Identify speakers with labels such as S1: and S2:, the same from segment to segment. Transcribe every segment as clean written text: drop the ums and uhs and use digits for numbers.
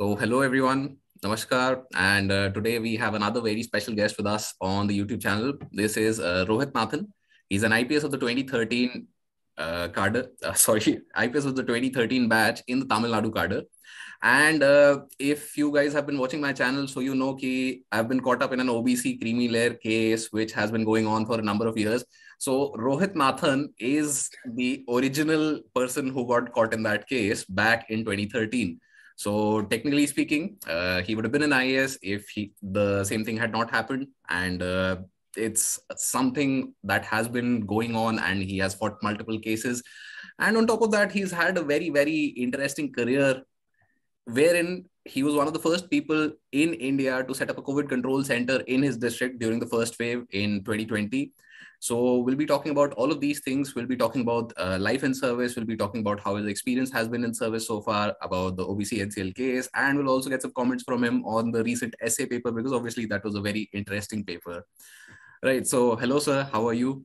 S1: So, hello everyone, Namaskar, and today we have another very special guest with us on the YouTube channel. This is Rohith Nathan. He's an IPS of the 2013 cadre, IPS of the 2013 batch in the Tamil Nadu cadre. And if you guys have been watching my channel, so you know that I've been caught up in an OBC creamy layer case, which has been going on for a number of years. So Rohith Nathan is the original person who got caught in that case back in 2013. So technically speaking, he would have been an IAS if the same thing had not happened. And it's something that has been going on, and he has fought multiple cases. And on top of that, he's had a very, very interesting career wherein he was one of the first people in India to set up a COVID control center in his district during the first wave in 2020. So we'll be talking about all of these things. We'll be talking about life in service. We'll be talking about how his experience has been in service so far, about the OBC NCL case, and we'll also get some comments from him on the recent essay paper, because obviously that was a very interesting paper. Right. So hello, sir. How are you?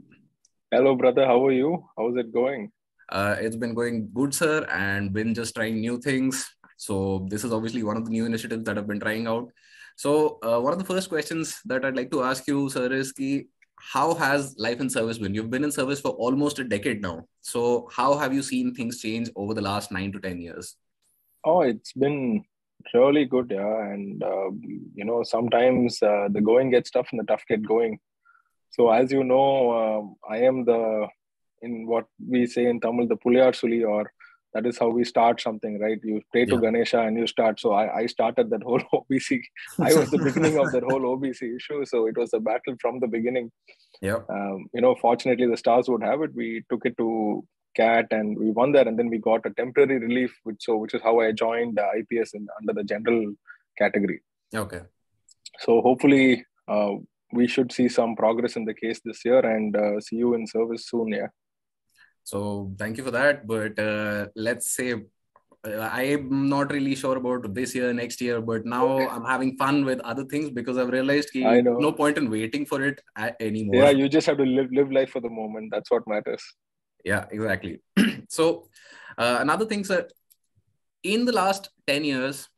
S2: Hello, brother. How are you? How's it going?
S1: It's been going good, sir, and been just trying new things. So this is obviously one of the new initiatives that I've been trying out. So one of the first questions that I'd like to ask you, sir, is how has life in service been? You've been in service for almost a decade now. So how have you seen things change over the last 9 to 10 years?
S2: Oh, it's been really good, yeah. And sometimes the going gets tough and the tough get going. So as you know, I am in what we say in Tamil, the Puliyar Suli, or that is how we start something, right? You pray to Ganesha and you start. So I started that whole OBC. I was the beginning of that whole OBC issue. So it was a battle from the beginning.
S1: Yeah.
S2: Fortunately, the stars would have it. We took it to CAT and we won that, and then we got a temporary relief, which is how I joined IPS under the general category.
S1: Okay.
S2: So hopefully we should see some progress in the case this year and see you in service soon. Yeah.
S1: So thank you for that. But let's say I'm not really sure about this year, next year, but now I'm having fun with other things because I've realized there's no point in waiting for it anymore.
S2: Yeah, you just have to live life for the moment. That's what matters.
S1: Yeah, exactly. So another thing, sir, in the last 10 years,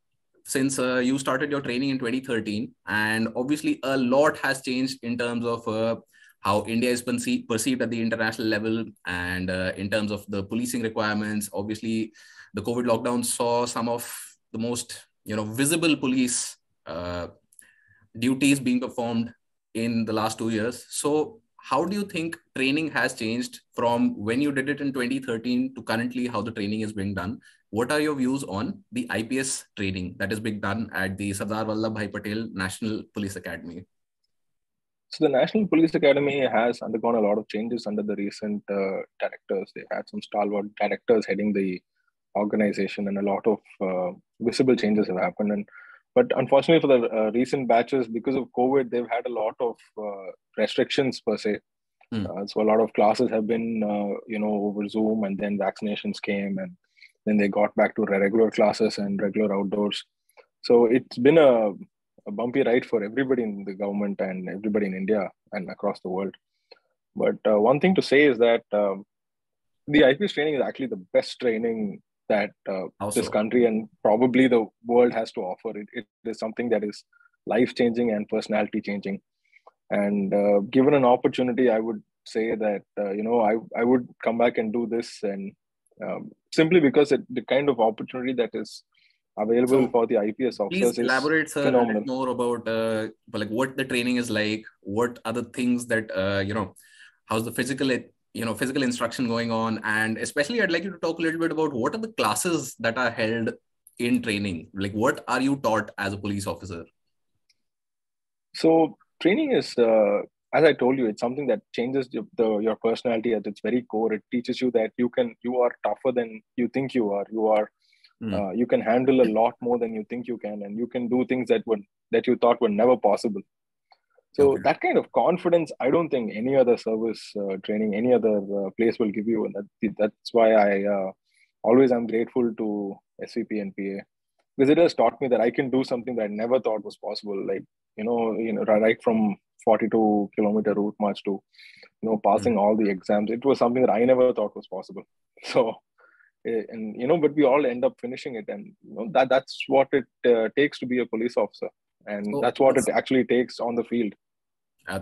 S1: since you started your training in 2013, and obviously a lot has changed in terms of how India is perceived at the international level, and in terms of the policing requirements. Obviously, the COVID lockdown saw some of the most visible police duties being performed in the last 2 years. So how do you think training has changed from when you did it in 2013 to currently how the training is being done? What are your views on the IPS training that is being done at the Sardar Vallabhbhai Patel National Police Academy?
S2: So the National Police Academy has undergone a lot of changes under the recent directors. They had some stalwart directors heading the organization, and a lot of visible changes have happened. But unfortunately for the recent batches, because of COVID, they've had a lot of restrictions per se. So a lot of classes have been, over Zoom, and then vaccinations came, and then they got back to regular classes and regular outdoors. So it's been a bumpy ride for everybody in the government and everybody in India and across the world. But one thing to say is that the IPS training is actually the best training that this country and probably the world has to offer. It is something that is life-changing and personality-changing. And given an opportunity, I would say that, I would come back and do this, and simply because the kind of opportunity that is available for the IPS officers.
S1: Please elaborate, sir, a bit more about what the training is like. What are the things that how's the physical instruction going on, and especially I'd like you to talk a little bit about what are the classes that are held in training. Like, what are you taught as a police officer?
S2: So training is, as I told you, it's something that changes your personality at its very core. It teaches you that you are tougher than you think you are. You can handle a lot more than you think you can, and you can do things that you thought were never possible. So that kind of confidence, I don't think any other service training, any other place will give you. And that's why I always am grateful to SVPNPA, because it has taught me that I can do something that I never thought was possible. Like, right from 42-kilometer route march to, passing all the exams. It was something that I never thought was possible. So And but we all end up finishing it, and that's what it takes to be a police officer, and
S1: So
S2: that's what it actually takes on the field.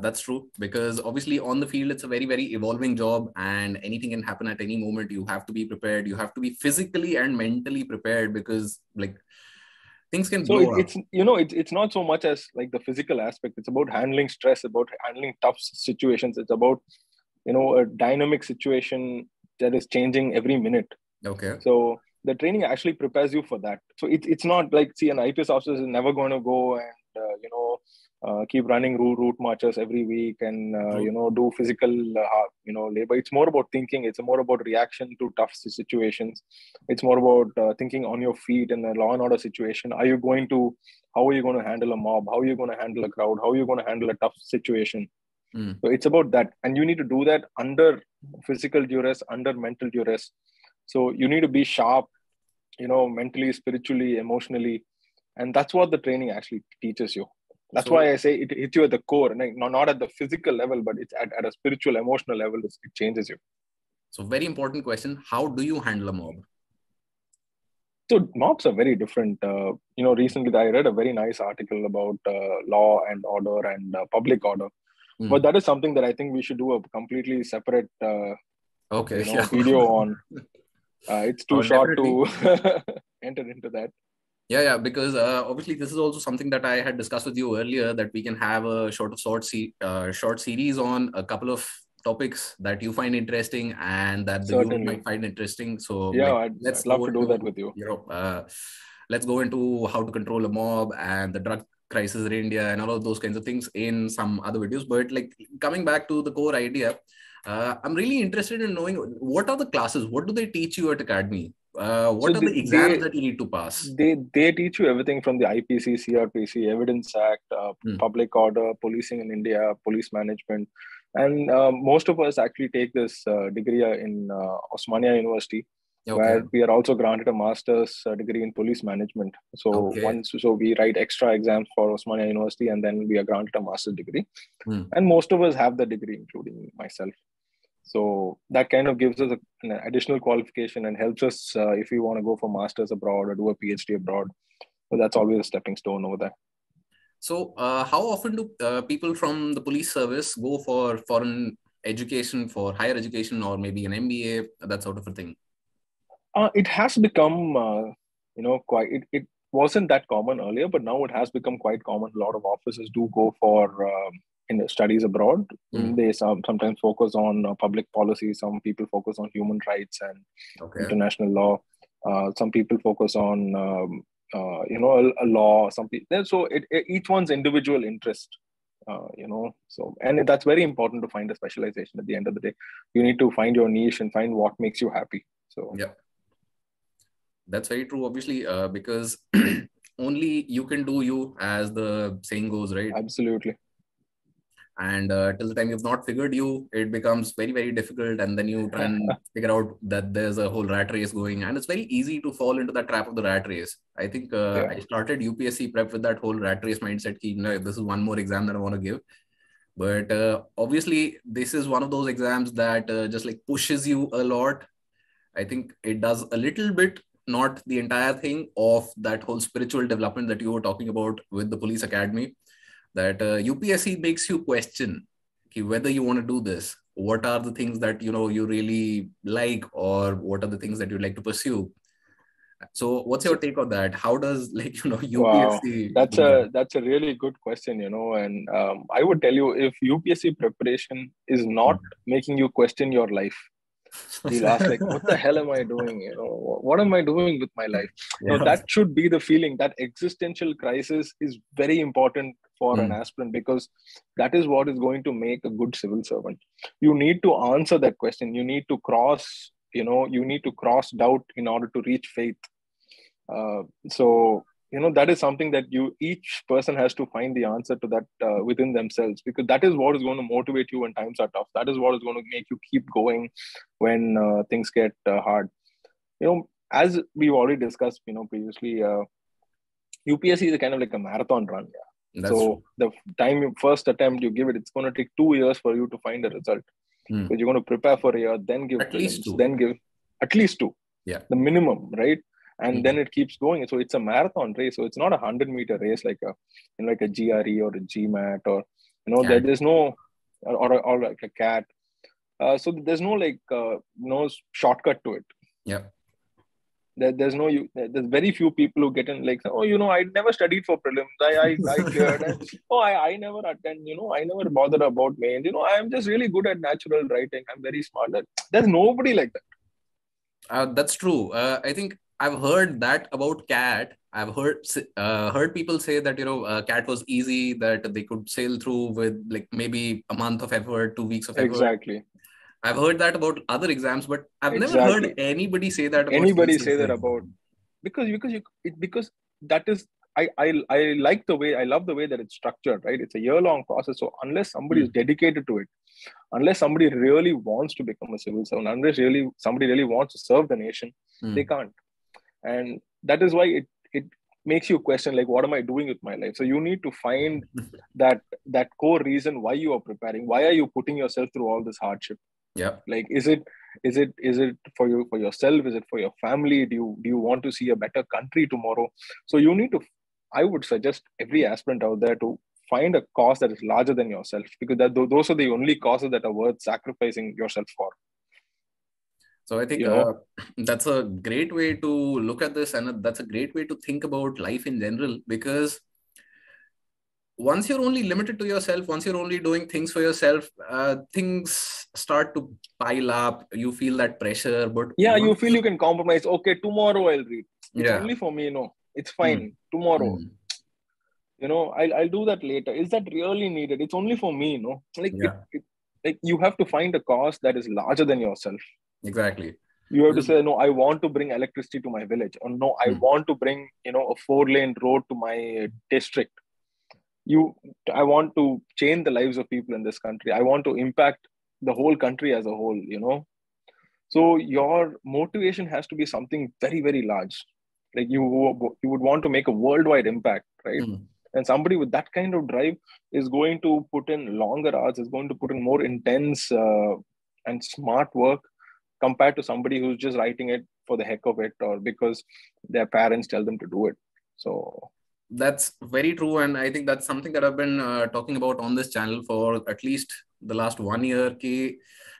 S1: That's true, because obviously on the field, it's a very, very evolving job and anything can happen at any moment. You have to be prepared. You have to be physically and mentally prepared, because like things can blow up.
S2: It's not so much as like the physical aspect. It's about handling stress, about handling tough situations. It's about, a dynamic situation that is changing every minute.
S1: Okay.
S2: So the training actually prepares you for that. So it's not like, see, an IPS officer is never going to go and, keep running route marches every week and, do physical, labor. It's more about thinking. It's more about reaction to tough situations. It's more about thinking on your feet in a law and order situation. How are you going to handle a mob? How are you going to handle a crowd? How are you going to handle a tough situation? So it's about that. And you need to do that under physical duress, under mental duress. So you need to be sharp, mentally, spiritually, emotionally. And that's what the training actually teaches you. That's why I say it hits you at the core, and not at the physical level, but it's at a spiritual, emotional level. It changes you.
S1: So very important question. How do you handle a mob?
S2: So mobs are very different. Recently I read a very nice article about law and order and public order. But that is something that I think we should do a completely separate video on. It's too short to enter into that.
S1: Yeah, because obviously this is also something that I had discussed with you earlier, that we can have a short series on a couple of topics that you find interesting and that the youth might find interesting. So
S2: yeah, I'd love to do that with you.
S1: Let's go into how to control a mob and the drug crisis in India and all of those kinds of things in some other videos. But like coming back to the core idea, I'm really interested in knowing what are the classes, what do they teach you at academy? What are the exams that you need to pass?
S2: They teach you everything from the IPC, CRPC, Evidence Act, public order, policing in India, police management. And most of us actually take this degree in Osmania University, where we are also granted a master's degree in police management. So we write extra exams for Osmania University, and then we are granted a master's degree. And most of us have the degree, including myself. So that kind of gives us an additional qualification and helps us if we want to go for masters abroad or do a PhD abroad. So that's always a stepping stone over there.
S1: So how often do people from the police service go for foreign education, for higher education, or maybe an MBA, that sort of a thing?
S2: It has become, quite, it wasn't that common earlier, but now it has become quite common. A lot of officers do go for in studies abroad. They sometimes focus on public policy. Some people focus on human rights and international law. Some people focus on a law. Some people, so each one's individual interest. And that's very important to find a specialization. At the end of the day, you need to find your niche and find what makes you happy. So
S1: that's very true, obviously, because only you can do you, as the saying goes, right?
S2: Absolutely.
S1: And till the time you've not figured you, it becomes very, very difficult. And then you try and figure out that there's a whole rat race going. And it's very easy to fall into that trap of the rat race. I think I started UPSC Prep with that whole rat race mindset. This is one more exam that I want to give. But obviously, this is one of those exams that just like pushes you a lot. I think it does a little bit, not the entire thing, of that whole spiritual development that you were talking about with the police academy. That UPSC makes you question whether you want to do this. What are the things that you really like, or what are the things that you'd like to pursue? So what's your take on that? How does UPSC?
S2: Wow, that's a really good question, and I would tell you, if UPSC preparation is not making you question your life, you'll ask like, what the hell am I doing? What am I doing with my life? That should be the feeling. That existential crisis is very important for an aspirant, because that is what is going to make a good civil servant. You need to answer that question. You need to cross doubt in order to reach faith. That is something that each person has to find the answer to that within themselves, because that is what is going to motivate you when times are tough. That is what is going to make you keep going when things get hard. As we've already discussed, previously, UPSC is a kind of like a marathon run. So the time you first attempt you give it, it's going to take 2 years for you to find a result. So you're going to prepare for a year, then give
S1: at least 2.
S2: Then give at least 2.
S1: Yeah.
S2: the minimum, right? And then it keeps going. So it's a marathon race. So it's not a 100-meter race like a GRE or a GMAT, or there's no, or like a CAT. So there's no no shortcut to it.
S1: Yeah.
S2: There's very few people who get in like, oh, I never studied for prelims. I cleared. And, I never attend. I never bother about mains. I'm just really good at natural writing. I'm very smart. There's nobody like that.
S1: That's true. I think I've heard that about CAT. I've heard people say that CAT was easy, that they could sail through with like maybe a month of effort, 2 weeks of effort.
S2: Exactly.
S1: I've heard that about other exams, but I've never heard anybody say that about
S2: because that is I like the way, I love the way that it's structured, right? It's a year-long process. So unless somebody is dedicated to it, unless somebody really wants to become a civil servant, unless somebody really wants to serve the nation, they can't. And that is why it makes you question, like, what am I doing with my life? So you need to find that core reason why you are preparing. Why are you putting yourself through all this hardship?
S1: Yeah.
S2: Like, is it for you, for yourself? Is it for your family? Do you want to see a better country tomorrow? So you need to, I would suggest every aspirant out there to find a cause that is larger than yourself, because those are the only causes that are worth sacrificing yourself for.
S1: So I think that's a great way to look at this, and that's a great way to think about life in general, because once you're only limited to yourself, once you're only doing things for yourself, things start to pile up. You feel that pressure, but
S2: you feel you can compromise. Okay, tomorrow I'll read. It's only for me, it's fine. Tomorrow, I'll do that later. Is that really needed? It's only for me, like you have to find a cause that is larger than yourself.
S1: Exactly.
S2: You have to say, no, I want to bring electricity to my village, or no, I want to bring, a 4-lane road to my district. I want to change the lives of people in this country. I want to impact the whole country as a whole, So your motivation has to be something very, very large. Like you would want to make a worldwide impact, right? And somebody with that kind of drive is going to put in longer hours, is going to put in more intense and smart work compared to somebody who's just writing it for the heck of it, or because their parents tell them to do it. So
S1: that's very true. And I think that's something that I've been talking about on this channel for at least the last 1 year.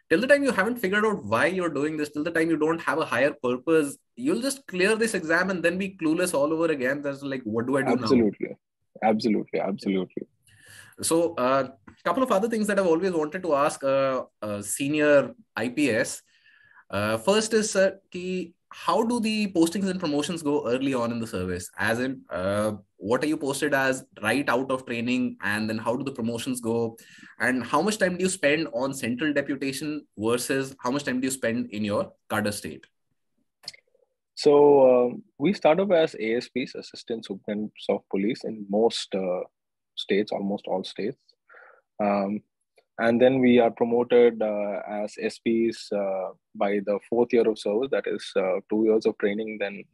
S1: Till the time you haven't figured out why you're doing this, till the time you don't have a higher purpose, you'll just clear this exam and then be clueless all over again. That's like, what do I do now?
S2: Absolutely.
S1: So a couple of other things that I've always wanted to ask a senior IPS. First is, how do the postings and promotions go early on in the service? As in, what are you posted as right out of training? And then how do the promotions go? And how much time do you spend on central deputation versus how much time do you spend in your cadre state?
S2: So we start off as ASPs, Assistant Superintendents of Police, in most states, almost all states. And then we are promoted as SPs by the 4th year of service. That is 2 years of training, then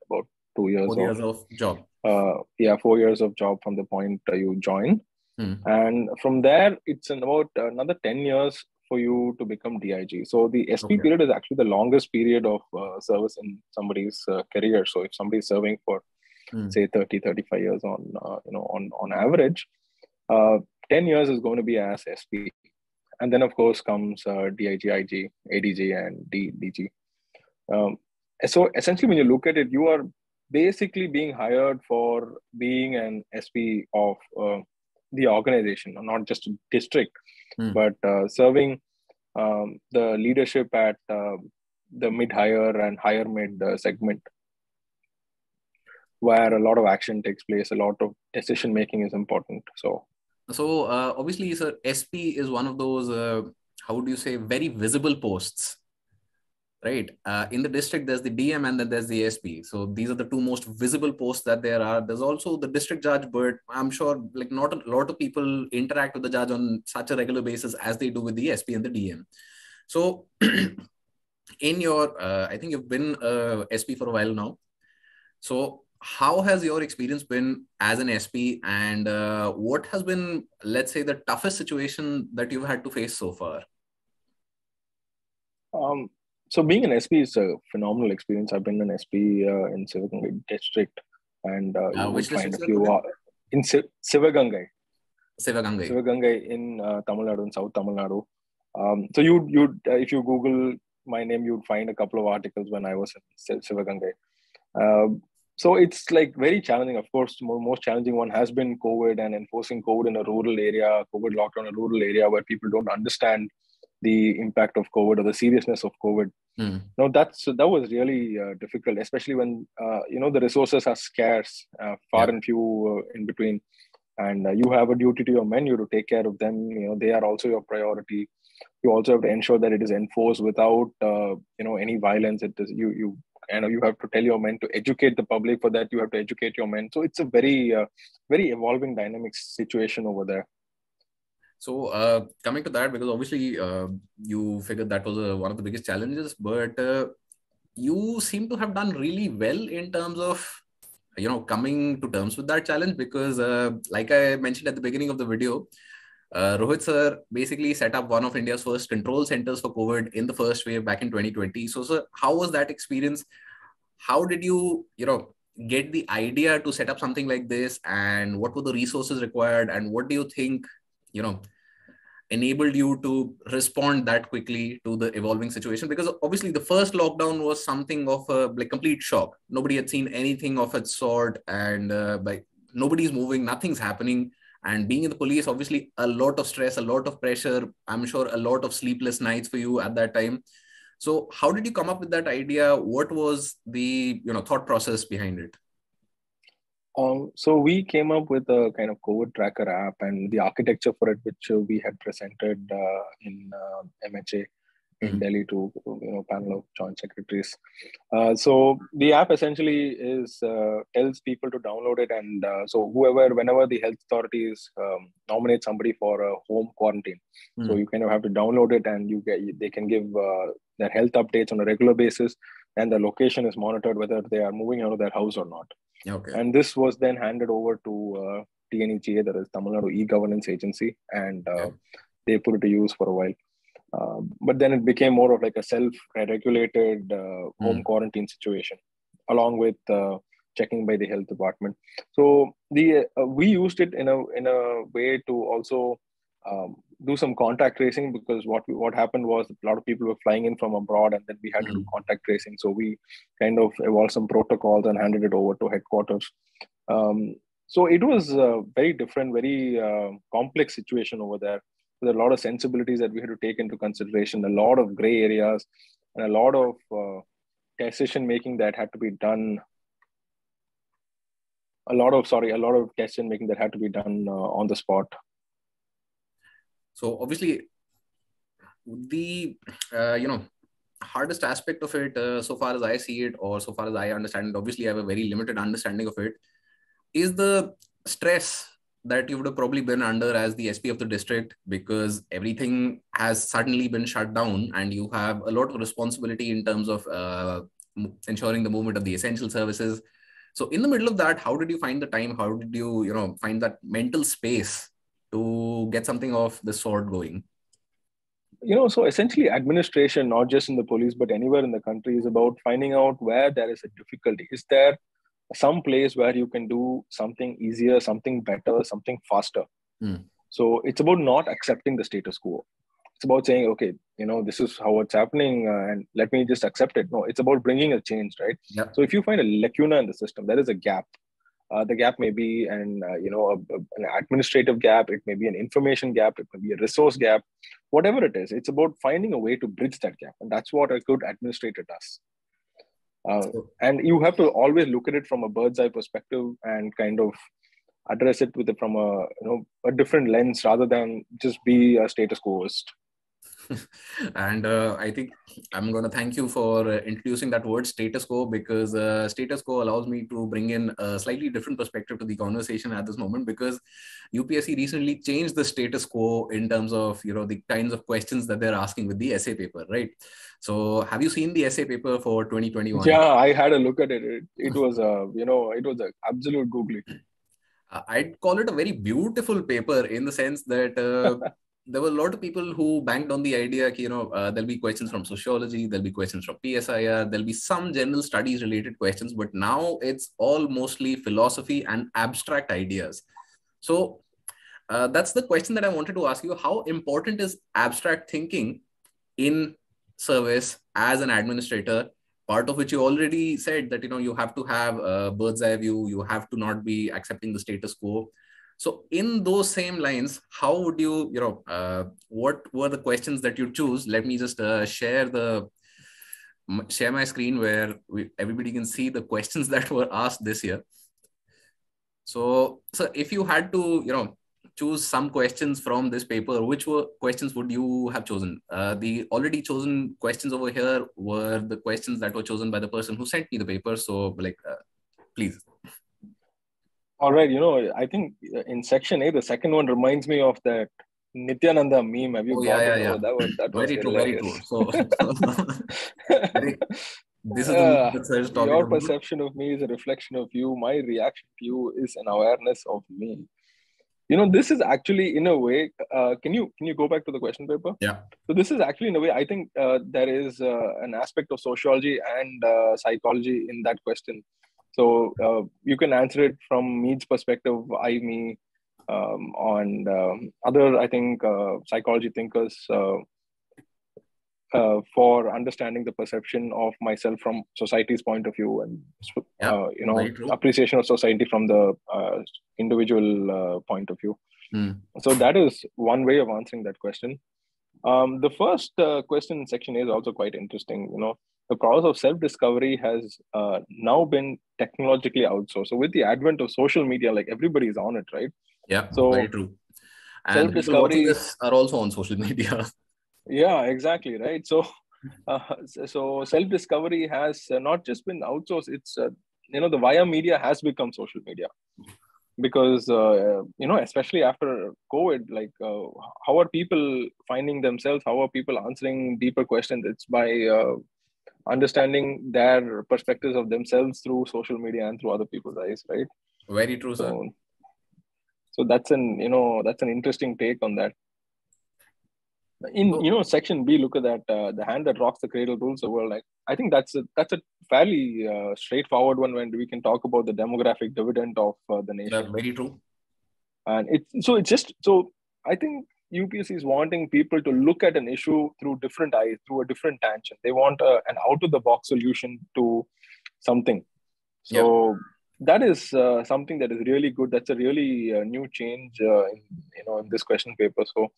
S2: about 2 years
S1: 4 years of job.
S2: 4 years of job from the point you join. And from there, it's in about another 10 years for you to become DIG. So the SP period is actually the longest period of service in somebody's career. So if somebody is serving for, say, 30, 35 years on average, 10 years is going to be as SP. And then, of course, comes DIG, IG, ADG, and DG. So essentially, when you look at it, you are basically being hired for being an SP of the organization, not just a district, but serving the leadership at the mid-higher and higher mid segment, where a lot of action takes place, a lot of decision making is important.
S1: So obviously, sir, SP is one of those, how do you say, very visible posts, right? In the district, there's the DM and then there's the SP. So these are the two most visible posts that there are. There's also the district judge, but I'm sure like not a lot of people interact with the judge on such a regular basis as they do with the SP and the DM. So in your, I think you've been SP for a while now. So how has your experience been as an SP, and what has been, let's say, the toughest situation that you've had to face so far?
S2: So being an SP is a phenomenal experience. I've been an SP in Sivaganga district, and you would
S1: Which
S2: find
S1: district
S2: a
S1: you
S2: few
S1: are in?
S2: in Sivaganga.
S1: Sivaganga.
S2: Sivaganga in Tamil Nadu, in South Tamil Nadu. So you if you Google my name, you'd find a couple of articles when I was in Sivaganga. So it's like very challenging. Of course, most challenging one has been COVID and enforcing COVID in a rural area, COVID lockdown in a rural area where people don't understand the impact of COVID or the seriousness of COVID. No, that was really difficult, especially when the resources are scarce, far
S1: Yeah.
S2: and few in between, and you have a duty to your menu to take care of them. They are also your priority. You also have to ensure that it is enforced without any violence. It is you have to tell your men to educate the public. For that, you have to educate your men. So it's a very evolving dynamic situation over there.
S1: So coming to that, because obviously you figured that was one of the biggest challenges, but you seem to have done really well in terms of coming to terms with that challenge, because like I mentioned at the beginning of the video, Rohith sir basically set up one of India's first control centers for COVID in the first wave back in 2020. So sir, how was that experience? How did you get the idea to set up something like this, and what were the resources required, and what do you think enabled you to respond that quickly to the evolving situation? Because obviously the first lockdown was something of a complete shock. Nobody had seen anything of its sort, and nobody's moving, nothing's happening. And being in the police, obviously a lot of stress, a lot of pressure, I'm sure a lot of sleepless nights for you at that time. So how did you come up with that idea? What was the thought process behind it?
S2: So we came up with a kind of COVID tracker app and the architecture for it, which we had presented in MHA in Delhi to panel of joint secretaries. So the app essentially tells people to download it, and so whenever the health authorities nominate somebody for a home quarantine, so you kind of have to download it, and they can give their health updates on a regular basis, and the location is monitored whether they are moving out of their house or not.
S1: Okay.
S2: And this was then handed over to TNEGA, that is Tamil Nadu E-Governance Agency, and they put it to use for a while. But then it became more of like a self-regulated home quarantine situation, along with checking by the health department. So we used it in a way to also do some contact tracing, because what happened was a lot of people were flying in from abroad, and then we had to do contact tracing. So we kind of evolved some protocols and handed it over to headquarters. So it was a very different, very complex situation over there, with a lot of sensibilities that we had to take into consideration, a lot of gray areas, and a lot of decision making that had to be done. A lot of decision making that had to be done on the spot.
S1: So obviously, the hardest aspect of it, so far as I see it, or so far as I understand it, obviously I have a very limited understanding of it, is the stress that you would have probably been under as the SP of the district, because everything has suddenly been shut down, and you have a lot of responsibility in terms of ensuring the movement of the essential services. So in the middle of that, how did you find the time? How did you find that mental space to get something of this sort going?
S2: So essentially administration, not just in the police, but anywhere in the country, is about finding out where there is a difficulty. Is there some place where you can do something easier, something better, something faster? So it's about not accepting the status quo. It's about saying, okay, this is how it's happening, and let me just accept it. No, it's about bringing a change, right?
S1: Yep.
S2: So if you find a lacuna in the system, there is a gap. The gap may be an administrative gap. It may be an information gap. It may be a resource gap. Whatever it is, it's about finding a way to bridge that gap, and that's what a good administrator does. And you have to always look at it from a bird's eye perspective and kind of address it from a different lens, rather than just be a status quoist.
S1: And I think I'm going to thank you for introducing that word status quo, because status quo allows me to bring in a slightly different perspective to the conversation at this moment, because UPSC recently changed the status quo in terms of the kinds of questions that they're asking with the essay paper, right? So have you seen the essay paper for 2021?
S2: Yeah, I had a look at it. It was it was an absolute googly.
S1: I'd call it a very beautiful paper, in the sense that there were a lot of people who banked on the idea, there'll be questions from sociology, there'll be questions from PSIR, there'll be some general studies related questions, but now it's all mostly philosophy and abstract ideas. So that's the question that I wanted to ask you. How important is abstract thinking in service as an administrator? Part of which you already said that, you have to have a bird's eye view, you have to not be accepting the status quo. So in those same lines, how would you, what were the questions that you choose? Let me just share my screen where everybody can see the questions that were asked this year. So if you had to, choose some questions from this paper, which questions would you have chosen? The already chosen questions over here were the questions that were chosen by the person who sent me the paper. So please.
S2: All right. I think in section A, the second one reminds me of that Nityananda meme. Have you got it?
S1: Yeah.
S2: Oh, that was
S1: very true,
S2: hilarious.
S1: very true. So this is the meme that Sir is talking
S2: your
S1: about.
S2: perception of me is a reflection of you. My reaction to you is an awareness of me. This is actually, in a way, can you go back to the question paper?
S1: Yeah.
S2: So this is actually, in a way, I think there is an aspect of sociology and psychology in that question. So you can answer it from Mead's perspective, me, and other, I think, psychology thinkers for understanding the perception of myself from society's point of view, and appreciation of society from the individual point of view. So that is one way of answering that question. The first question in section A is also quite interesting. The process of self-discovery has now been technologically outsourced. So with the advent of social media, like everybody is on it, right?
S1: Yeah,
S2: so
S1: very true. And people watching this are also on social media.
S2: Yeah, exactly, right. So self-discovery has not just been outsourced. It's the via media has become social media, because especially after COVID, like how are people finding themselves? How are people answering deeper questions? It's by understanding their perspectives of themselves through social media and through other people's eyes, right?
S1: Very true, sir.
S2: So that's an interesting take on that. In section B, look at that, the hand that rocks the cradle rules the world. Like, I think that's a fairly straightforward one when we can talk about the demographic dividend of the nation.
S1: That's very true.
S2: And I think UPSC is wanting people to look at an issue through different eyes, through a different tangent. They want an out of the box solution to something. So that is something that is really good. That's a really new change in this question paper. So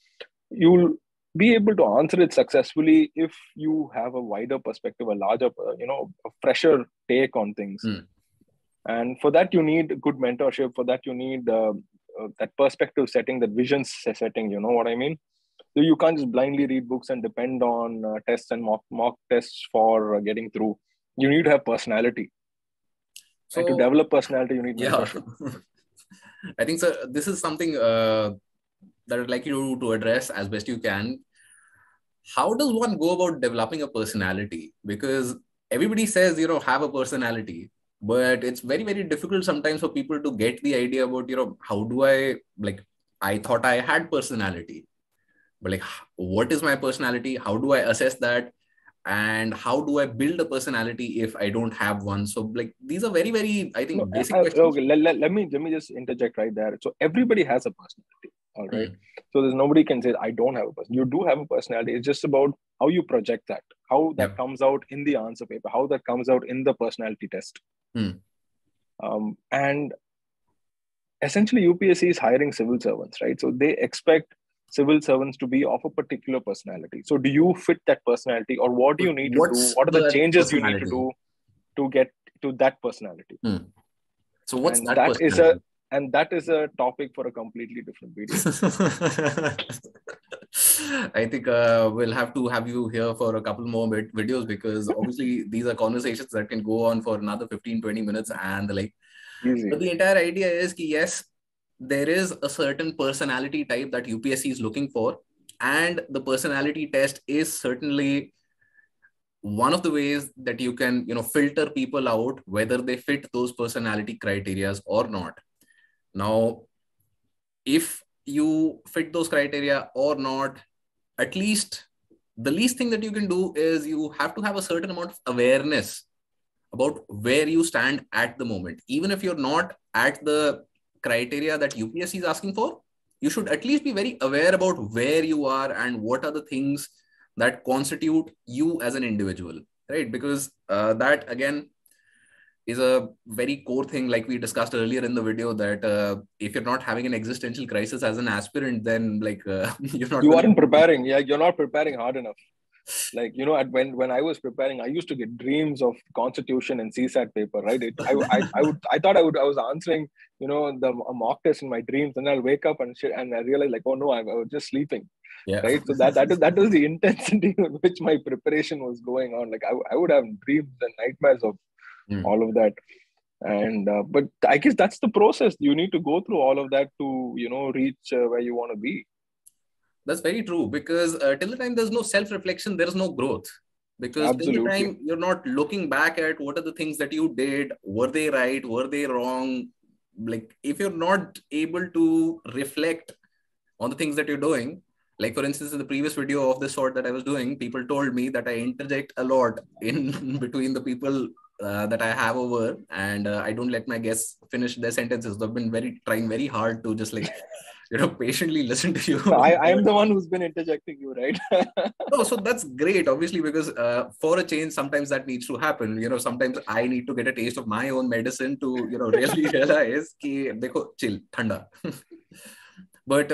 S2: you'll be able to answer it successfully if you have a wider perspective, a larger, a fresher take on things. And for that, you need good mentorship. For that, you need that perspective setting, that vision setting. You know what I mean? So you can't just blindly read books and depend on tests and mock tests for getting through. You need to have personality. So, and to develop personality, you need mentorship.
S1: I think, sir, this is something that I'd like you to address as best you can. How does one go about developing a personality? Because everybody says, have a personality, but it's very, very difficult sometimes for people to get the idea about, how do I thought I had personality, but what is my personality? How do I assess that? And how do I build a personality if I don't have one? So these are very, very, I think, basic questions.
S2: Okay, let me just interject right there. So everybody has a personality, all right? So there's nobody can say, I don't have a personality. You do have a personality. It's just about how you project that, how that comes out in the answer paper, how that comes out in the personality test. And essentially UPSC is hiring civil servants, right? So they expect civil servants to be of a particular personality. So do you fit that personality, or what do you need to do? What are the changes you need to do to get to that personality?
S1: So what's
S2: and
S1: that personality?
S2: That is a topic for a completely different video.
S1: I think we'll have to have you here for a couple more videos, because obviously these are conversations that can go on for another 15-20 minutes and
S2: Easy.
S1: But the entire idea is that yes, there is a certain personality type that UPSC is looking for, and the personality test is certainly one of the ways that you can filter people out, whether they fit those personality criteria or not. Now, if you fit those criteria or not, at least the least thing that you can do is you have to have a certain amount of awareness about where you stand at the moment. Even if you're not at the criteria that UPSC is asking for, you should at least be very aware about where you are and what are the things that constitute you as an individual, right? Because that again is a very core thing, like we discussed earlier in the video, that if you're not having an existential crisis as an aspirant, then like you're not
S2: you
S1: gonna...
S2: aren't preparing. Yeah, you're not preparing hard enough. Like, you know, when I was preparing, I used to get dreams of constitution and CSAT paper, right? I thought I was answering, you know, the a mock test in my dreams, and I'll wake up and shit, and I realized like, oh no, I was just sleeping,
S1: Yeah.
S2: right? So that was the intensity with which my preparation was going on. Like I would have dreams and nightmares of all of that. And but I guess that's the process. You need to go through all of that to, you know, reach where you want to be.
S1: That's very true, because till the time there's no self-reflection, there's no growth. Because till the
S2: Absolutely.
S1: time you're not looking back at what are the things that you did, were they right, were they wrong? Like if you're not able to reflect on the things that you're doing, like for instance, in the previous video of this sort that I was doing, people told me that I interject a lot in between the people that I have over, and I don't let my guests finish their sentences. I've been trying very hard to just like, patiently listen to you.
S2: I am the one who's been interjecting you, right?
S1: No, so that's great, obviously, because for a change, sometimes that needs to happen. Sometimes I need to get a taste of my own medicine to, really realize ki, dekho, chill, thanda. But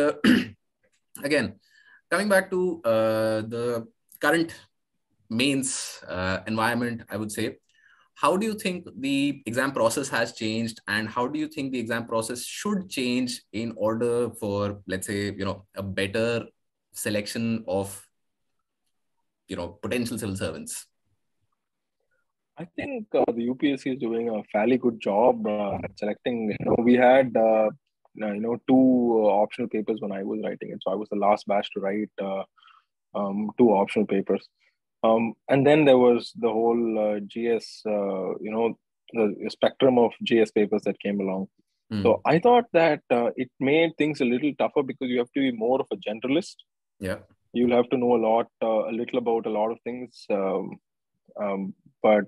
S1: again, coming back to the current mains environment, I would say, how do you think the exam process has changed, and how do you think the exam process should change in order for, let's say, a better selection of potential civil servants?
S2: I think the UPSC is doing a fairly good job at selecting. We had two optional papers when I was writing it, so I was the last batch to write two optional papers. And then there was the whole GS, the spectrum of GS papers that came along. So I thought that it made things a little tougher because you have to be more of a generalist.
S1: Yeah.
S2: You'll have to know a little about a lot of things. But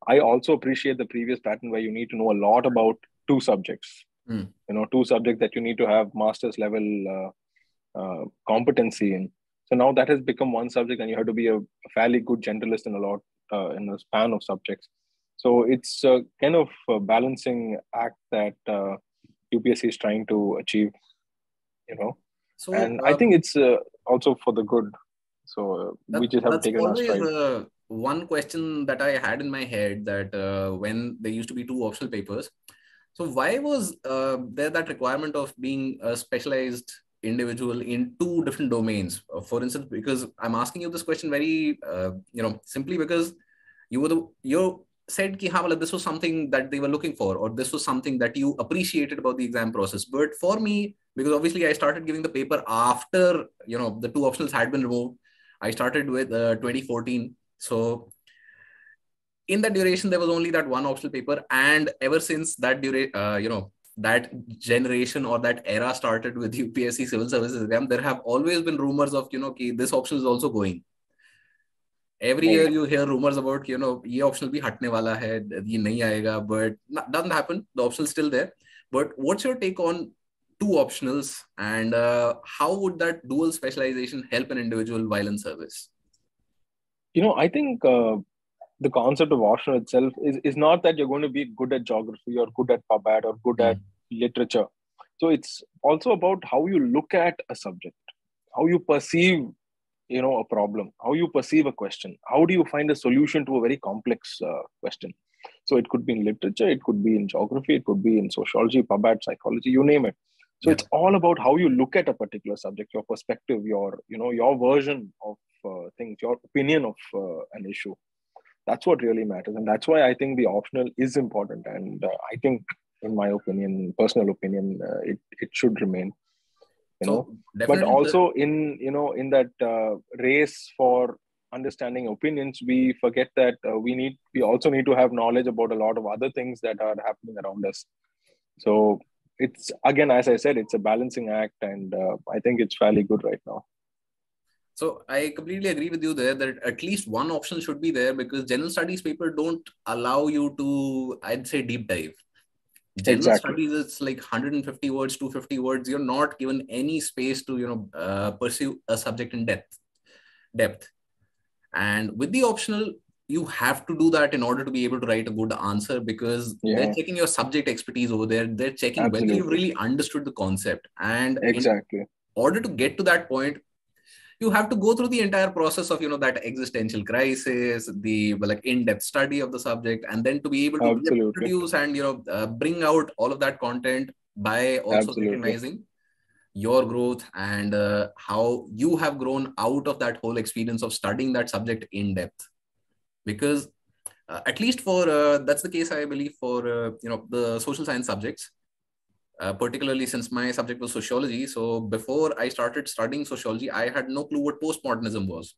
S2: I also appreciate the previous pattern where you need to know a lot about two subjects. Two subjects that you need to have master's level competency in. So now that has become one subject, and you have to be a fairly good generalist in in a span of subjects. So it's a kind of a balancing act that UPSC is trying to achieve.
S1: So,
S2: and I think it's also for the good. So we just have to take it in our stride.
S1: One question that I had in my head, that when there used to be two optional papers, so why was there that requirement of being a specialized individual in two different domains? For instance, because I'm asking you this question very, simply because you said ki, this was something that they were looking for, or this was something that you appreciated about the exam process. But for me, because obviously I started giving the paper after, the two optionals had been removed. I started with 2014. So in that duration, there was only that one optional paper. And ever since that that generation or that era started with UPSC Civil Services Exam, there have always been rumors of, this option is also going. Every year you hear rumors about, ye optional bhi hatne wala hai, ye nahi aayega, but doesn't happen. The option is still there. But what's your take on two optionals, and how would that dual specialization help an individual while in service?
S2: I think the concept of optional itself is not that you're going to be good at geography or good at PubAd or good at literature. So it's also about how you look at a subject, how you perceive, a problem, how you perceive a question, how do you find a solution to a very complex question. So it could be in literature, it could be in geography, it could be in sociology, PubAd, psychology, you name it. So it's all about how you look at a particular subject, your perspective, your version of things, your opinion of an issue. That's what really matters. And that's why I think the optional is important. And I think, in my opinion, personal opinion, it should remain. But also in that race for understanding opinions, we forget that we also need to have knowledge about a lot of other things that are happening around us. So it's, again, as I said, it's a balancing act, and I think it's fairly good right now.
S1: So I completely agree with you there that at least one option should be there, because general studies paper don't allow you to, I'd say, deep dive. General
S2: Exactly.
S1: studies, it's like 150 words, 250 words. You're not given any space to, pursue a subject in depth. And with the optional, you have to do that in order to be able to write a good answer, because they're checking your subject expertise over there. They're checking whether you really understood the concept. And
S2: exactly.
S1: in order to get to that point, you have to go through the entire process of that existential crisis, the like in-depth study of the subject, and then to be able to produce and bring out all of that content by also recognizing your growth and how you have grown out of that whole experience of studying that subject in depth. Because at least for that's the case, I believe, for the social science subjects. Particularly since my subject was sociology. So before I started studying sociology, I had no clue what postmodernism was.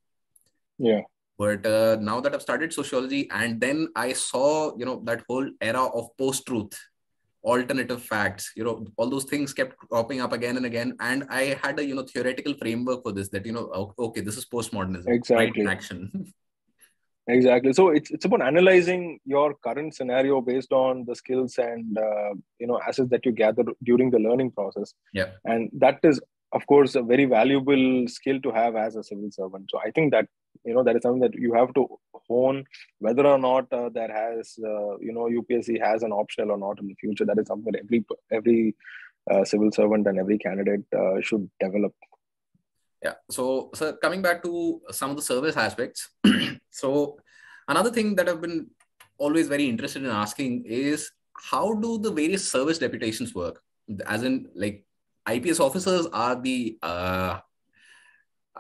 S2: Yeah.
S1: But now that I've studied sociology, and then I saw, that whole era of post-truth, alternative facts, all those things kept cropping up again and again. And I had a, theoretical framework for this, that, okay, this is postmodernism.
S2: Exactly.
S1: Right action.
S2: Exactly. So it's about analyzing your current scenario based on the skills and assets that you gather during the learning process.
S1: Yeah.
S2: And that is, of course, a very valuable skill to have as a civil servant. So I think that that is something that you have to hone, whether or not there has UPSC has an optional or not in the future. That is something that every civil servant and every candidate should develop.
S1: Yeah. So coming back to some of the service aspects. So another thing that I've been always very interested in asking is, how do the various service deputations work? As in, like, IPS officers are the, I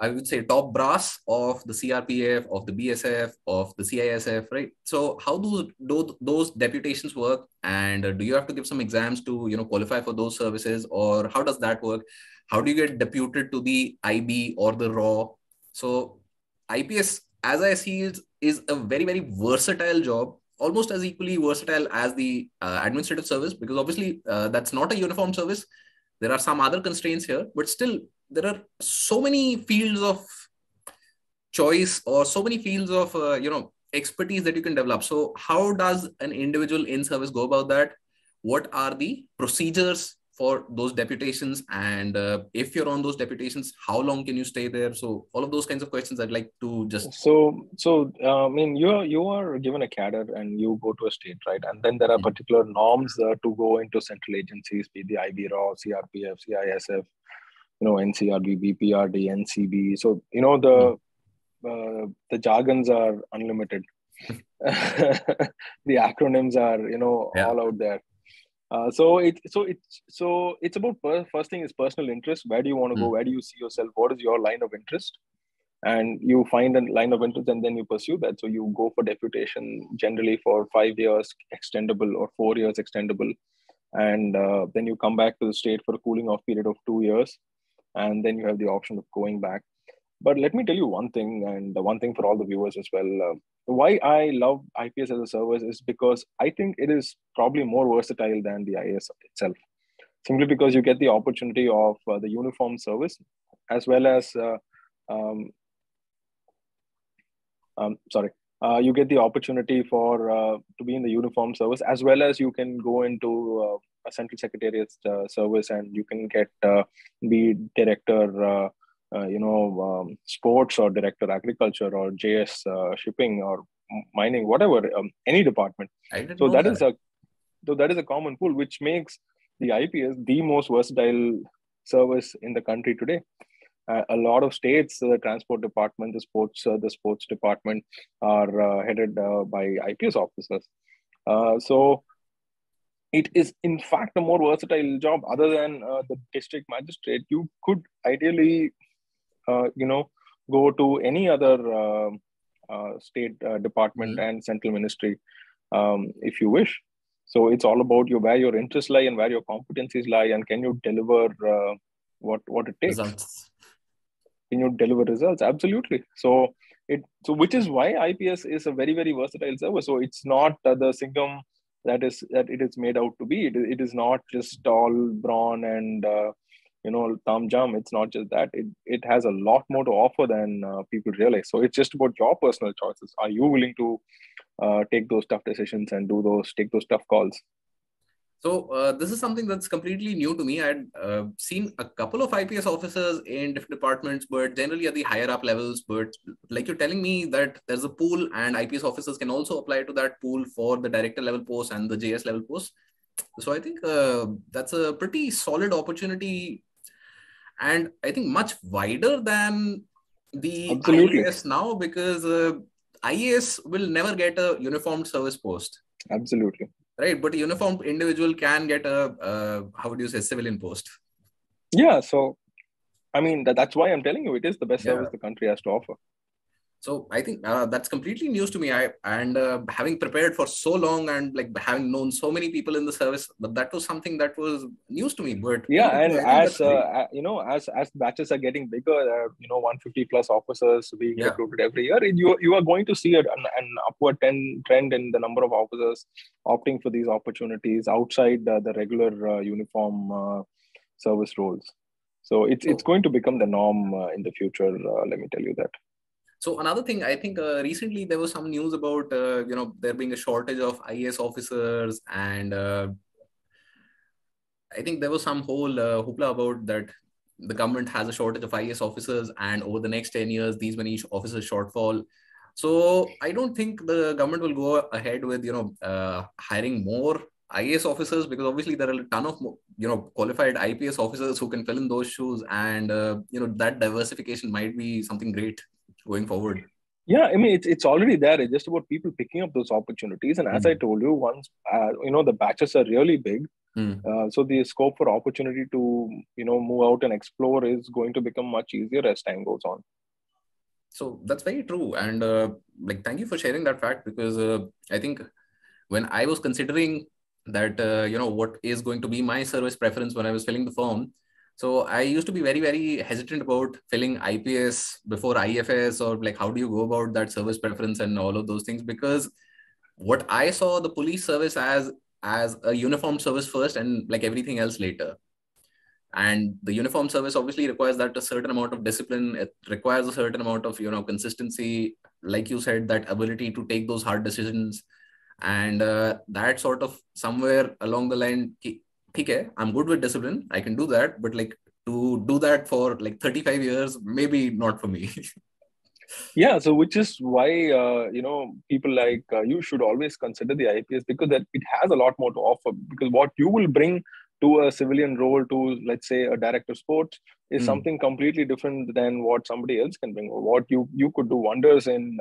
S1: would say, top brass of the CRPF, of the BSF, of the CISF, right? So how do those deputations work? And do you have to give some exams to, qualify for those services? Or how does that work? How do you get deputed to the IB or the RAW? So IPS, as I see it, is a very, very versatile job, almost as equally versatile as the administrative service, because obviously that's not a uniform service. There are some other constraints here, but still there are so many fields of choice, or so many fields of, expertise that you can develop. So how does an individual in service go about that? What are the procedures for those deputations? And if you're on those deputations, how long can you stay there? So all of those kinds of questions I'd like to just...
S2: So I mean, you are given a cadre and you go to a state, right? And then there are particular norms to go into central agencies, be the IB, RAW, CRPF, CISF, NCRB, BPRD, NCB. So, the jargons are unlimited. The acronyms are, all out there. So it's about, first thing is personal interest. Where do you want to go? Where do you see yourself? What is your line of interest? And you find a line of interest and then you pursue that. So you go for deputation generally for 5 years extendable or 4 years extendable. And then you come back to the state for a cooling off period of 2 years. And then you have the option of going back. But let me tell you one thing, and one thing for all the viewers as well. Why I love IPS as a service is because I think it is probably more versatile than the IAS itself. Simply because you get the opportunity of the uniform service, as well as you get the opportunity for to be in the uniform service, as well as you can go into a central secretariat service, and you can get be director, sports, or director agriculture, or JS shipping, or mining, whatever, any department. So that is a common pool, which makes the IPS the most versatile service in the country today. A lot of states, the transport department, the sports department are headed by IPS officers. So it is in fact a more versatile job. Other than the district magistrate, you could ideally, go to any other state department and central ministry if you wish. So it's all about where your interests lie and where your competencies lie, and can you deliver what it takes.
S1: Results.
S2: Can you deliver results? Absolutely. So which is why IPS is a very, very versatile service. So it's not the Singham that it is made out to be. It is not just all brawn and thumb jump. It's not just that. It has a lot more to offer than people realize. So it's just about your personal choices. Are you willing to take those tough decisions and take those tough calls?
S1: So this is something that's completely new to me. I'd seen a couple of IPS officers in different departments, but generally at the higher up levels. But like you're telling me that there's a pool and IPS officers can also apply to that pool for the director level post and the JS level post. So I think that's a pretty solid opportunity, and I think much wider than the
S2: Absolutely.
S1: IAS now, because IAS will never get a uniformed service post.
S2: Absolutely.
S1: Right, but a uniformed individual can get a how would you say, civilian post.
S2: Yeah, so I mean that's why I'm telling you it is the best service the country has to offer.
S1: So I think that's completely news to me. Having prepared for so long and like having known so many people in the service, but that was something that was news to me. But
S2: yeah,
S1: okay,
S2: and
S1: as
S2: as batches are getting bigger, 150 plus officers being recruited every year, you are going to see an upward trend in the number of officers opting for these opportunities outside the regular uniform service roles. So it's going to become the norm in the future. Let me tell you that.
S1: So another thing, I think recently there was some news about there being a shortage of IAS officers, and I think there was some whole hoopla about that the government has a shortage of IAS officers, and over the next 10 years, these many officers shortfall. So I don't think the government will go ahead with hiring more IAS officers, because obviously there are a ton of qualified IPS officers who can fill in those shoes, and that diversification might be something great going forward.
S2: Yeah, I mean it's already there. It's just about people picking up those opportunities. And as I told you, once the batches are really big, so the scope for opportunity to move out and explore is going to become much easier as time goes on.
S1: So that's very true, and thank you for sharing that fact, because I think when I was considering that what is going to be my service preference when I was filling the form, so I used to be very, very hesitant about filling IPS before IFS, or like how do you go about that service preference and all of those things, because what I saw the police service as a uniform service first and like everything else later. And the uniform service obviously requires that a certain amount of discipline. It requires a certain amount of consistency, like you said, that ability to take those hard decisions, and that sort of somewhere along the line, okay, I'm good with discipline, I can do that, but like to do that for like 35 years, maybe not for me.
S2: Yeah, so which is why people like you should always consider the IPS, because that it has a lot more to offer. Because what you will bring to a civilian role, to let's say a director of sports, is something completely different than what somebody else can bring. What you could do wonders in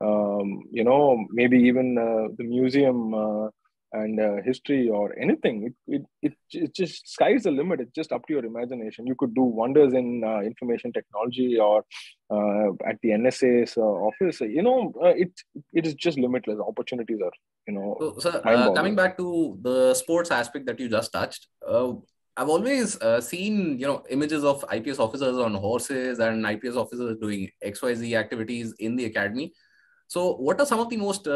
S2: maybe even the museum and history or anything. It just sky's the limit. It's just up to your imagination. You could do wonders in information technology or at the NSA's office. It is just limitless. Opportunities are
S1: So,
S2: mind-boggling.
S1: coming back to the sports aspect that you just touched, I've always seen images of IPS officers on horses and IPS officers doing XYZ activities in the academy. So what are some of the most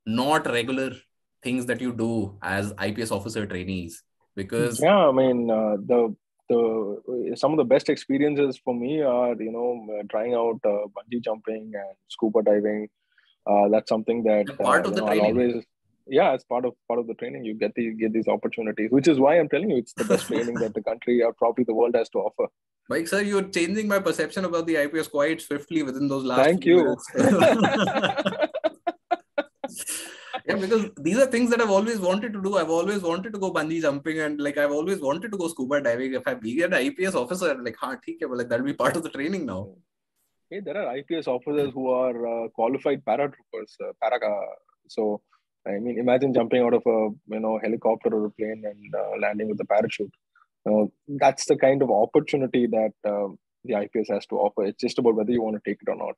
S1: not regular things that you do as IPS officer trainees? Because
S2: I mean the some of the best experiences for me are trying out bungee jumping and scuba diving. That's something that
S1: part of the
S2: I'll
S1: training.
S2: always, it's part of the training. You get these opportunities, which is why I'm telling you it's the best training that the country or probably the world has to offer.
S1: Mike, sir, you're changing my perception about the IPS quite swiftly within those last
S2: Thank
S1: few
S2: you.
S1: minutes. Yeah, because these are things that I've always wanted to do. I've always wanted to go bungee jumping, and like I've always wanted to go scuba diving. If I be an IPS officer, like, like that'll be part of the training now.
S2: Hey, there are IPS officers who are qualified paratroopers. So, I mean, imagine jumping out of a helicopter or a plane and landing with a parachute. That's the kind of opportunity that the IPS has to offer. It's just about whether you want to take it or not.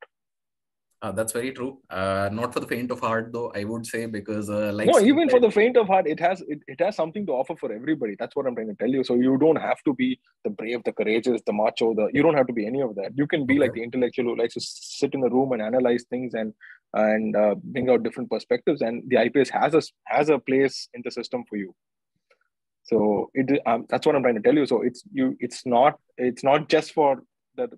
S1: That's very true. Not for the faint of heart, though, I would say, because like
S2: No,
S1: Steve
S2: even for
S1: said,
S2: the faint of heart, it has something to offer for everybody. That's what I'm trying to tell you. So you don't have to be the brave, the courageous, the macho. You don't have to be any of that. You can be like
S1: okay.
S2: the intellectual who likes to sit in a room and analyze things and bring out different perspectives. And the IPS has a place in the system for you. So that's what I'm trying to tell you. So it's not just for the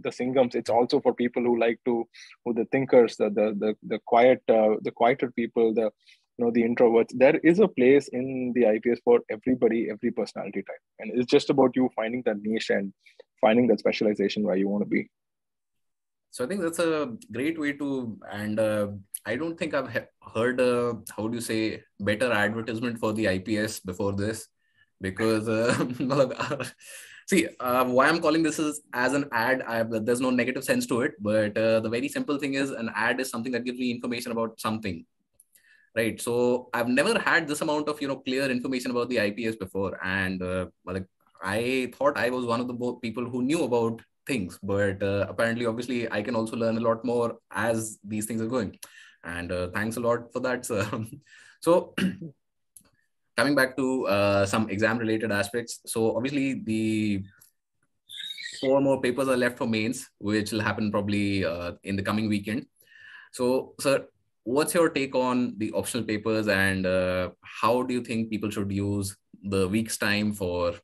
S2: the Singhams. It's also for people who like to, who the thinkers, the quieter people, the introverts. There is a place in the IPS for everybody, every personality type, and it's just about you finding that niche and finding that specialization where you want to be.
S1: So I think that's a great way to, and I don't think I've heard, how do you say, better advertisement for the IPS before this, because see, why I'm calling this is as an ad. There's no negative sense to it, but the very simple thing is an ad is something that gives me information about something, right? So I've never had this amount of clear information about the IPS before, and like I thought I was one of the people who knew about things, but apparently, obviously, I can also learn a lot more as these things are going, and thanks a lot for that, sir. So coming back to some exam related aspects, so obviously the 4 more papers are left for mains, which will happen probably in the coming weekend. So, sir, what's your take on the optional papers, and how do you think people should use the week's time for,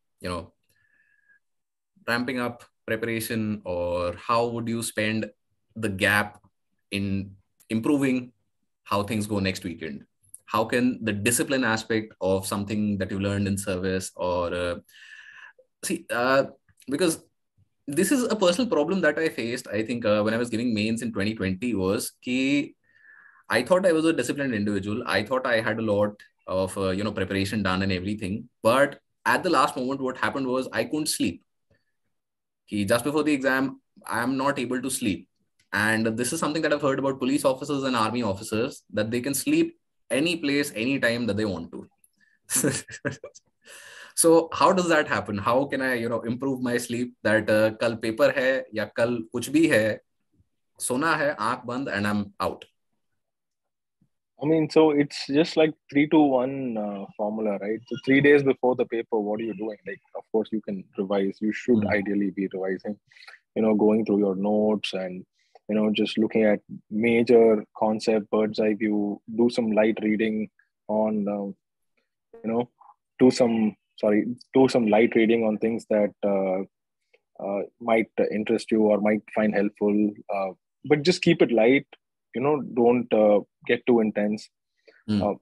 S1: ramping up preparation, or how would you spend the gap in improving how things go next weekend? How can the discipline aspect of something that you learned in service, or see, because this is a personal problem that I faced, I think, when I was giving mains in 2020, was ki I thought I was a disciplined individual. I thought I had a lot of preparation done and everything. But at the last moment, what happened was I couldn't sleep. Just before the exam, I am not able to sleep. And this is something that I've heard about police officers and army officers, that they can sleep any place, anytime that they want to. So how does that happen? How can I, improve my sleep, that kal paper hai ya kal kuch bhi hai, sona hai, aankh band, and I'm out.
S2: I mean, so it's just like 3-2-1 formula, right? So 3 days before the paper, what are you doing? Like, of course, you can revise. You should ideally be revising, going through your notes and, just looking at major concept, bird's eye view, do some light reading on, do some, do some light reading on things that might interest you or might find helpful. But just keep it light, don't get too intense.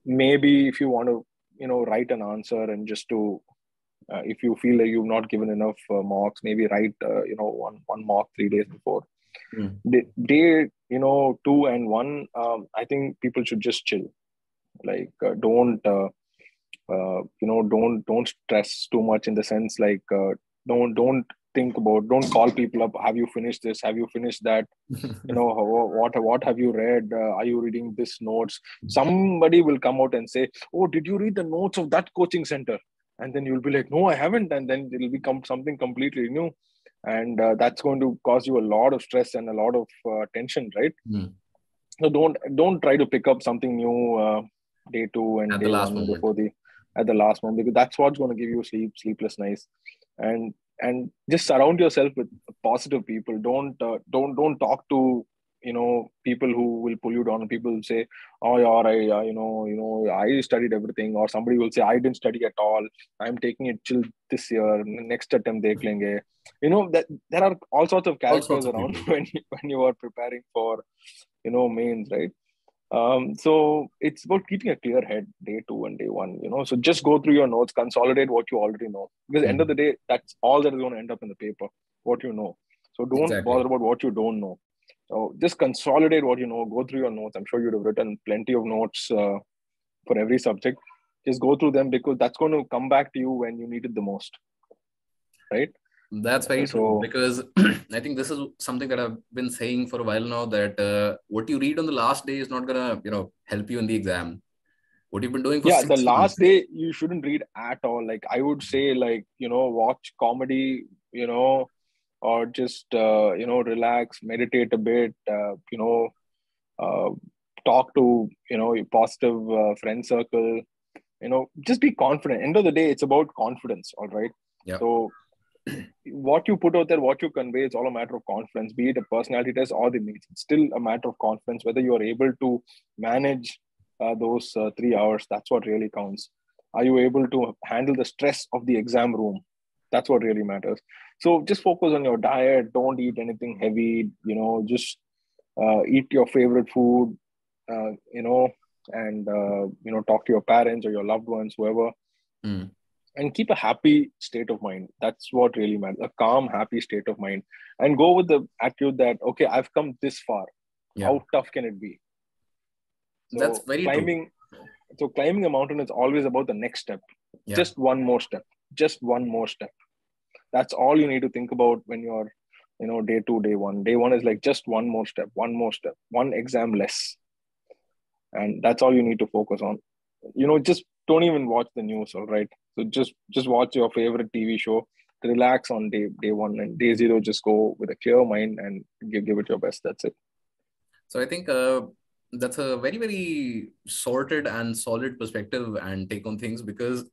S2: Maybe if you want to write an answer, and just to if you feel that you've not given enough marks, maybe write one mark 3 days before. Day 2 and 1, I think people should just chill. Like don't don't stress too much, in the sense like don't think about, don't call people up, have you finished this, have you finished that, what have you read, are you reading this notes? Somebody will come out and say, oh, did you read the notes of that coaching center? And then you'll be like, no, I haven't. And then it'll become something completely new, and that's going to cause you a lot of stress and a lot of tension, right? So don't try to pick up something new day 2 and
S1: At the
S2: day
S1: last
S2: 1
S1: moment.
S2: at the last moment, because that's what's going to give you sleepless nights. And just surround yourself with positive people. Don't talk to people who will pull you down. People will say, oh yeah, I studied everything, or somebody will say, I didn't study at all, I'm taking it chill this year, next attempt dekh lenge. That there are all sorts of
S1: All
S2: characters
S1: sorts of
S2: around
S1: people.
S2: when you are preparing for mains, right? So it's about keeping a clear head day 2 and day 1. So just go through your notes, consolidate what you already know, because at the end of the day, that's all that is going to end up in the paper, what you know. So don't bother
S1: Exactly.
S2: about what you don't know. So just consolidate what you know. Go through your notes. I'm sure you'd have written plenty of notes for every subject. Just go through them, because that's going to come back to you when you need it the most, right?
S1: That's very true,
S2: So
S1: because I think this is something that I've been saying for a while now, that what you read on the last day is not gonna, help you in the exam. What you've been doing for
S2: yeah, the
S1: 6 months.
S2: last day you shouldn't read at all. Like I would say, like watch comedy, or just relax, meditate a bit, talk to your positive friend circle. Just be confident. End of the day, it's about confidence. All right.
S1: Yeah.
S2: So what you put out there, what you convey, it's all a matter of confidence. Be it a personality test or the meets, it's still a matter of confidence. Whether you are able to manage those 3 hours, that's what really counts. Are you able to handle the stress of the exam room? That's what really matters. So just focus on your diet. Don't eat anything heavy. Just eat your favorite food. And talk to your parents or your loved ones, whoever. And keep a happy state of mind. That's what really matters. A calm, happy state of mind. And go with the attitude that, okay, I've come this far.
S1: Yeah.
S2: How tough can it be? So
S1: that's very
S2: climbing.
S1: true.
S2: So climbing a mountain is always about the next step.
S1: Yeah.
S2: Just one more step. Just one more step. That's all you need to think about when you're, day 2, day 1. Day 1 is like just one more step, one exam less. And that's all you need to focus on. Just don't even watch the news, all right? So just watch your favorite TV show, relax on day 1, and day 0, just go with a clear mind and give it your best. That's it.
S1: So I think that's a very, very sorted and solid perspective and take on things, because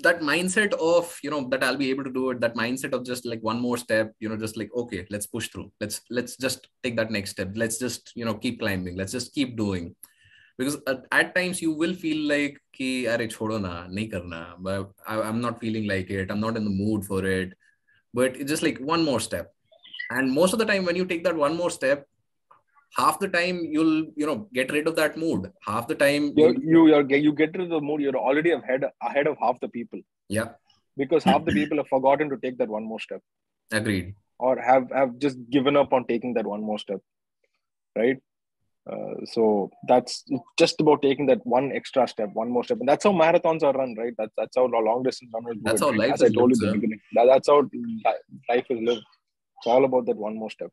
S1: that mindset of, that I'll be able to do it, that mindset of just like one more step, just like, okay, let's push through. Let's just take that next step. Let's just, keep climbing. Let's just keep doing. Because at times you will feel like, ki, arey, chodo na, nahi karna, but I'm not feeling like it. I'm not in the mood for it. But it's just like one more step. And most of the time when you take that one more step, half the time you'll get rid of that mood. Half the time
S2: you get rid of the mood. You're already ahead of half the people.
S1: Yeah.
S2: Because half the people have forgotten to take that one more step.
S1: Agreed.
S2: Or have just given up on taking that one more step. Right. So that's just about taking that one extra step, one more step. And that's how marathons are run, right? That's how long distance runners do.
S1: That's how life
S2: as
S1: is
S2: I told
S1: lived,
S2: you in the beginning. That's how life is lived. It's all about that one more step.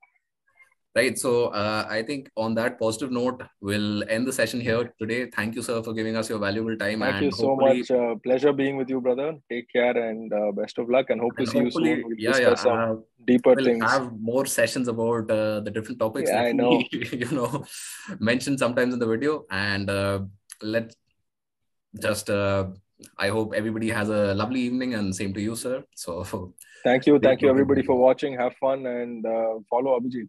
S1: Right. So I think on that positive note, we'll end the session here today. Thank you, sir, for giving us your valuable time.
S2: Thank you so much. Pleasure being with you, brother. Take care and best of luck, and hope to see you soon. We'll discuss some deeper things.
S1: We'll have more sessions about the different topics
S2: that
S1: I know. Mentioned sometimes in the video. And let's just, I hope everybody has a lovely evening, and same to you, sir. So
S2: thank you everybody for watching. Have fun and follow Abhijit.